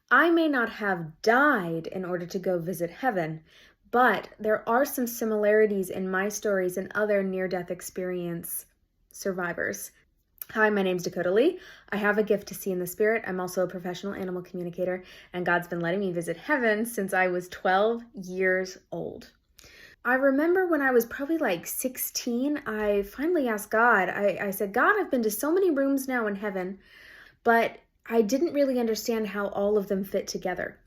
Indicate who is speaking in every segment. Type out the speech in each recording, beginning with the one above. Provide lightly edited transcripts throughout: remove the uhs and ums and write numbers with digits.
Speaker 1: I may not have died in order to go visit heaven, but there are some similarities in my stories and other near-death experience survivors. Hi, my name's Dakota Lee. I have a gift to see in the spirit. I'm also a professional animal communicator, and God's been letting me visit heaven since I was 12 years old. I remember when I was probably like 16, I finally asked God, I said, God, I've been to so many rooms now in heaven, but I didn't really understand how all of them fit together.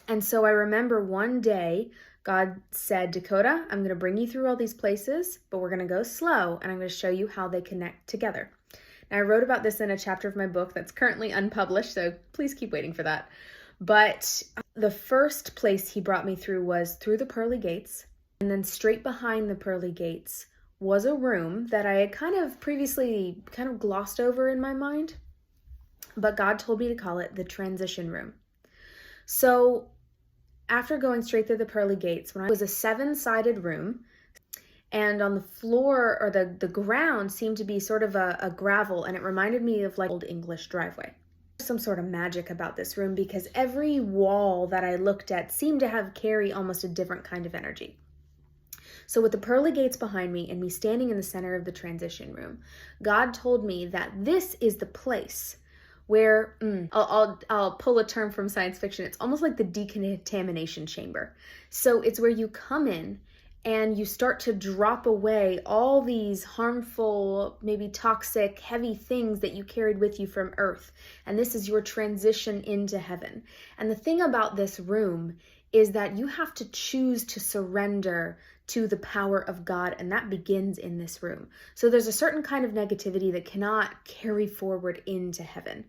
Speaker 1: And so I remember one day God said, Dakota, I'm going to bring you through all these places, but we're going to go slow and I'm going to show you how they connect together. Now, I wrote about this in a chapter of my book that's currently unpublished, so please keep waiting for that. But the first place he brought me through was through the pearly gates, and then straight behind the pearly gates was a room that I had kind of previously glossed over in my mind. But God told me to call it the transition room. So after going straight through the pearly gates, when I was a 7-sided room, and on the floor or the ground seemed to be sort of a gravel, and it reminded me of like old English driveway. Some sort of magic about this room because every wall that I looked at seemed to carry almost a different kind of energy. So with the pearly gates behind me and me standing in the center of the transition room, God told me that this is the place where, I'll pull a term from science fiction. It's almost like the decontamination chamber. So it's where you come in and you start to drop away all these harmful, maybe toxic, heavy things that you carried with you from earth. And this is your transition into heaven. And the thing about this room is that you have to choose to surrender to the power of God, and that begins in this room. So there's a certain kind of negativity that cannot carry forward into heaven.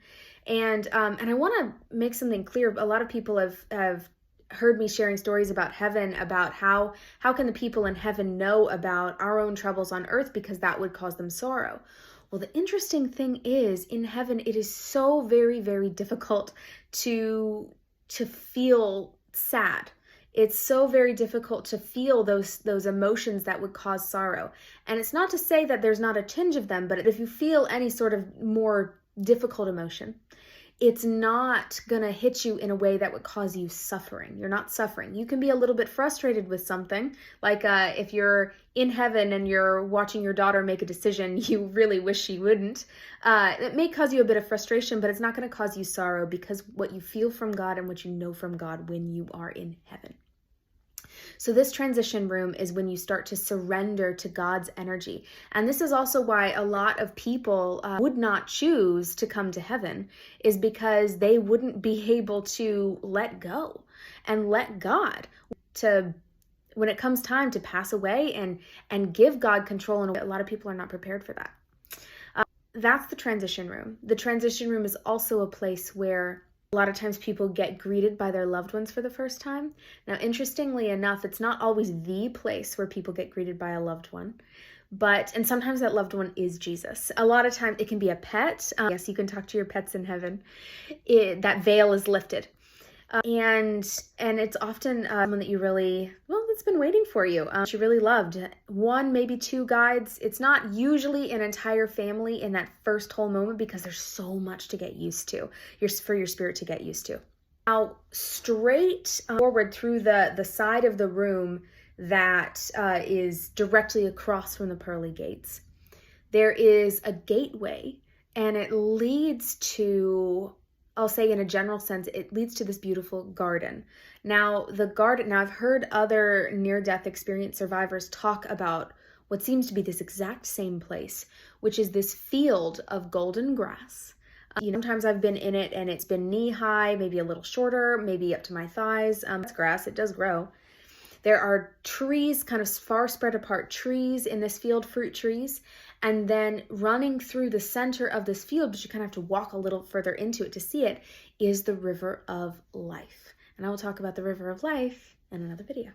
Speaker 1: And I want to make something clear. A lot of people have heard me sharing stories about heaven, about how can the people in heaven know about our own troubles on earth because that would cause them sorrow. Well, the interesting thing is, in heaven, it is so very, very difficult to feel sad. It's so very difficult to feel those emotions that would cause sorrow. And it's not to say that there's not a tinge of them, but if you feel any sort of more difficult emotion, it's not going to hit you in a way that would cause you suffering. You're not suffering. You can be a little bit frustrated with something, like if you're in heaven and you're watching your daughter make a decision you really wish she wouldn't. It may cause you a bit of frustration, but it's not going to cause you sorrow because what you feel from God and what you know from God when you are in heaven. So this transition room is when you start to surrender to God's energy. And this is also why a lot of people would not choose to come to heaven, is because they wouldn't be able to let go and let God when it comes time to pass away and give God control. And a lot of people are not prepared for that. That's the transition room. The transition room is also a place where a lot of times people get greeted by their loved ones for the first time. Now, interestingly enough, it's not always the place where people get greeted by a loved one, and sometimes that loved one is Jesus. A lot of times it can be a pet. Yes, you can talk to your pets in heaven. That veil is lifted. And it's often someone that you really, that's been waiting for you. You really loved. One, maybe two guides. It's not usually an entire family in that first whole moment because there's so much to get used to, for your spirit to get used to. Now, straight forward through the side of the room that is directly across from the pearly gates, there is a gateway, and it leads to, I'll say in a general sense, it leads to this beautiful garden. Now, I've heard other near-death experience survivors talk about what seems to be this exact same place, which is this field of golden grass. Sometimes I've been in it and it's been knee-high, maybe a little shorter, maybe up to my thighs. It's grass, it does grow. There are trees, kind of far spread apart trees in this field, fruit trees. And then running through the center of this field, but you kind of have to walk a little further into it to see it, is the river of life. And I will talk about the river of life in another video.